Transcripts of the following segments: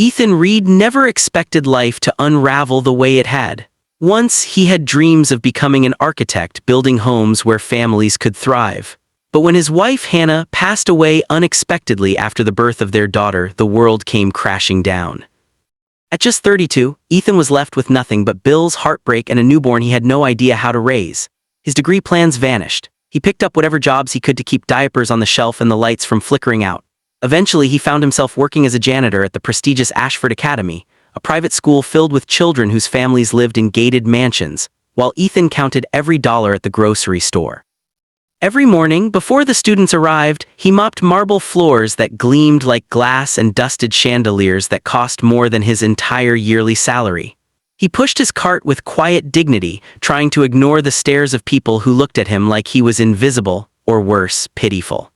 Ethan Reed never expected life to unravel the way it had. Once, he had dreams of becoming an architect, building homes where families could thrive. But when his wife Hannah passed away unexpectedly after the birth of their daughter, the world came crashing down. At just 32, Ethan was left with nothing but bills, heartbreak, and a newborn he had no idea how to raise. His degree plans vanished. He picked up whatever jobs he could to keep diapers on the shelf and the lights from flickering out. Eventually, he found himself working as a janitor at the prestigious Ashford Academy, a private school filled with children whose families lived in gated mansions, while Ethan counted every dollar at the grocery store. Every morning, before the students arrived, he mopped marble floors that gleamed like glass and dusted chandeliers that cost more than his entire yearly salary. He pushed his cart with quiet dignity, trying to ignore the stares of people who looked at him like he was invisible, or worse, pitiful.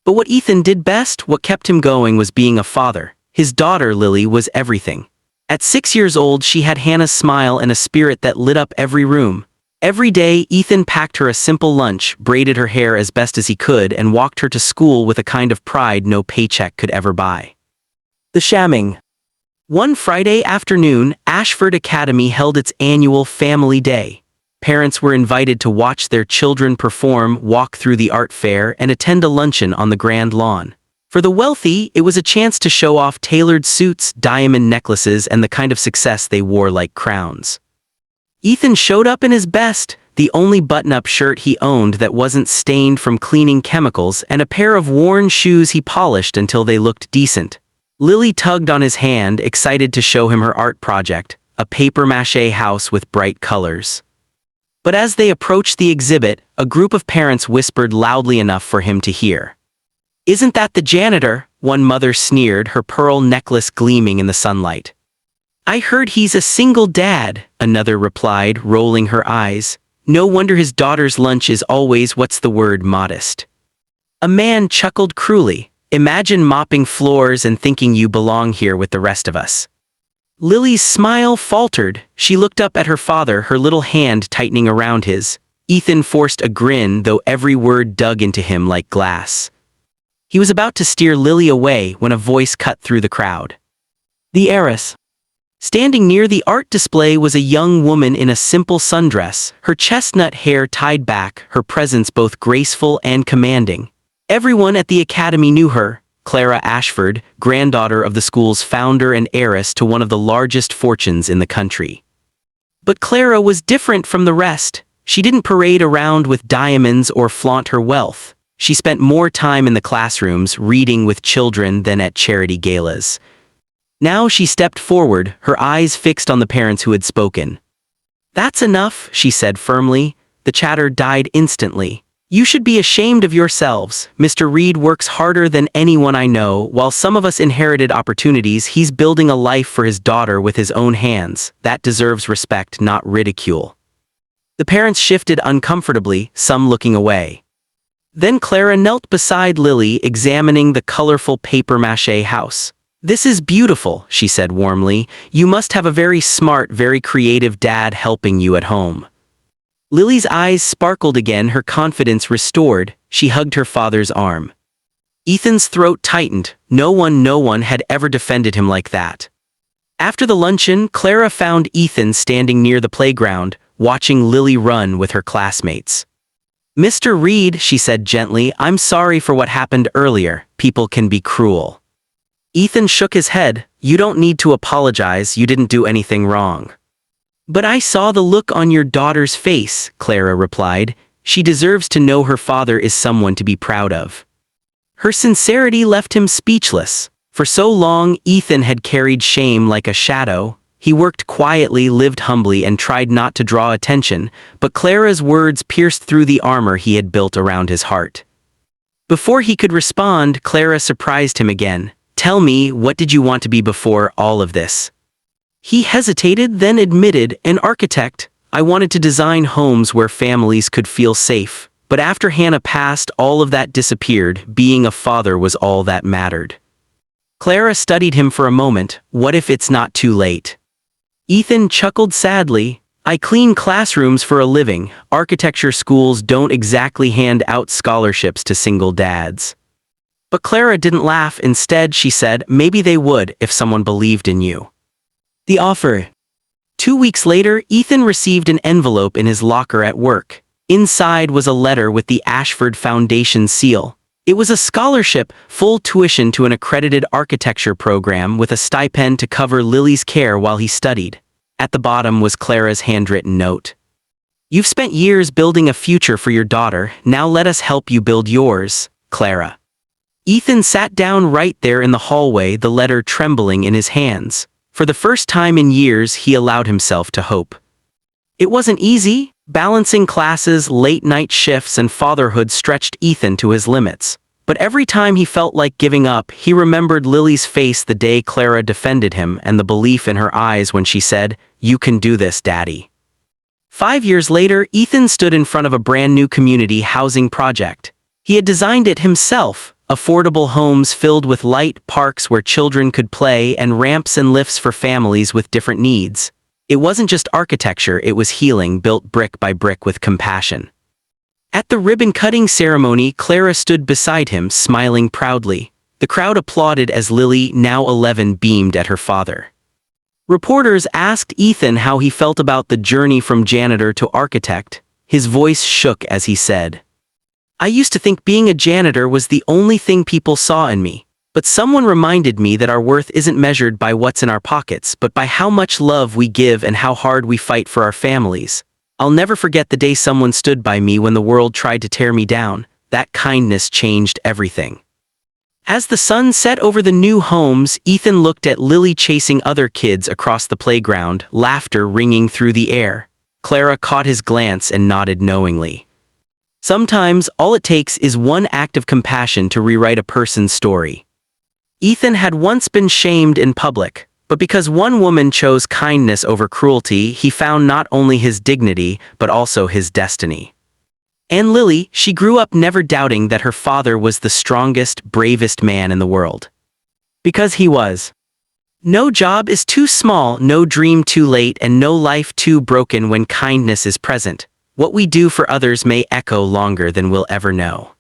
But what Ethan did best, what kept him going, was being a father. His daughter, Lily, was everything. At 6 years old, she had Hannah's smile and a spirit that lit up every room. Every day, Ethan packed her a simple lunch, braided her hair as best as he could, and walked her to school with a kind of pride no paycheck could ever buy. The shamming. One Friday afternoon, Ashford Academy held its annual Family Day. Parents were invited to watch their children perform, walk through the art fair, and attend a luncheon on the grand lawn. For the wealthy, it was a chance to show off tailored suits, diamond necklaces, and the kind of success they wore like crowns. Ethan showed up in his best, the only button-up shirt he owned that wasn't stained from cleaning chemicals, and a pair of worn shoes he polished until they looked decent. Lily tugged on his hand, excited to show him her art project, a papier-mâché house with bright colors. But as they approached the exhibit, a group of parents whispered loudly enough for him to hear. "Isn't that the janitor?" one mother sneered, her pearl necklace gleaming in the sunlight. "I heard he's a single dad," another replied, rolling her eyes. "No wonder his daughter's lunch is always, modest." A man chuckled cruelly. "Imagine mopping floors and thinking you belong here with the rest of us." Lily's smile faltered. She looked up at her father, her little hand tightening around his. Ethan forced a grin, though every word dug into him like glass. He was about to steer Lily away when a voice cut through the crowd. "The heiress." Standing near the art display was a young woman in a simple sundress, her chestnut hair tied back, her presence both graceful and commanding. Everyone at the academy knew her, Clara Ashford, granddaughter of the school's founder and heiress to one of the largest fortunes in the country. But Clara was different from the rest. She didn't parade around with diamonds or flaunt her wealth. She spent more time in the classrooms, reading with children than at charity galas. Now she stepped forward, her eyes fixed on the parents who had spoken. "That's enough," she said firmly. The chatter died instantly. "You should be ashamed of yourselves. Mr. Reed works harder than anyone I know. While some of us inherited opportunities, he's building a life for his daughter with his own hands. That deserves respect, not ridicule." The parents shifted uncomfortably, some looking away. Then Clara knelt beside Lily, examining the colorful papier-mâché house. "This is beautiful," she said warmly. "You must have a very smart, very creative dad helping you at home." Lily's eyes sparkled again, her confidence restored. She hugged her father's arm. Ethan's throat tightened. No one had ever defended him like that. After the luncheon, Clara found Ethan standing near the playground, watching Lily run with her classmates. "Mr. Reed," she said gently, "I'm sorry for what happened earlier. People can be cruel." Ethan shook his head. "You don't need to apologize, you didn't do anything wrong." "But I saw the look on your daughter's face," Clara replied. "She deserves to know her father is someone to be proud of." Her sincerity left him speechless. For so long, Ethan had carried shame like a shadow. He worked quietly, lived humbly, and tried not to draw attention, but Clara's words pierced through the armor he had built around his heart. Before he could respond, Clara surprised him again. "Tell me, what did you want to be before all of this?" He hesitated, then admitted, "An architect. I wanted to design homes where families could feel safe. But after Hannah passed, all of that disappeared. Being a father was all that mattered." Clara studied him for a moment. "What if it's not too late?" Ethan chuckled sadly. "I clean classrooms for a living. Architecture schools don't exactly hand out scholarships to single dads." But Clara didn't laugh. Instead, she said, maybe they would if someone believed in you. The offer. 2 weeks later, Ethan received an envelope in his locker at work. Inside was a letter with the Ashford Foundation seal. It was a scholarship, full tuition to an accredited architecture program with a stipend to cover Lily's care while he studied. At the bottom was Clara's handwritten note. You've spent years building a future for your daughter, now let us help you build yours, Clara. Ethan sat down right there in the hallway, the letter trembling in his hands. For the first time in years, he allowed himself to hope. It wasn't easy. Balancing classes, late-night shifts, and fatherhood stretched Ethan to his limits. But every time he felt like giving up, he remembered Lily's face the day Clara defended him and the belief in her eyes when she said, "You can do this, Daddy." 5 years later, Ethan stood in front of a brand new community housing project. He had designed it himself, affordable homes filled with light, parks where children could play, and ramps and lifts for families with different needs. It wasn't just architecture, it was healing built brick by brick with compassion. At the ribbon-cutting ceremony, Clara stood beside him, smiling proudly. The crowd applauded as Lily, now 11, beamed at her father. Reporters asked Ethan how he felt about the journey from janitor to architect. His voice shook as he said, "I used to think being a janitor was the only thing people saw in me. But someone reminded me that our worth isn't measured by what's in our pockets, but by how much love we give and how hard we fight for our families. I'll never forget the day someone stood by me when the world tried to tear me down. That kindness changed everything." As the sun set over the new homes, Ethan looked at Lily chasing other kids across the playground, laughter ringing through the air. Clara caught his glance and nodded knowingly. Sometimes, all it takes is one act of compassion to rewrite a person's story. Ethan had once been shamed in public, but because one woman chose kindness over cruelty, he found not only his dignity, but also his destiny. And Lily, she grew up never doubting that her father was the strongest, bravest man in the world. Because he was. No job is too small, no dream too late, and no life too broken when kindness is present. What we do for others may echo longer than we'll ever know.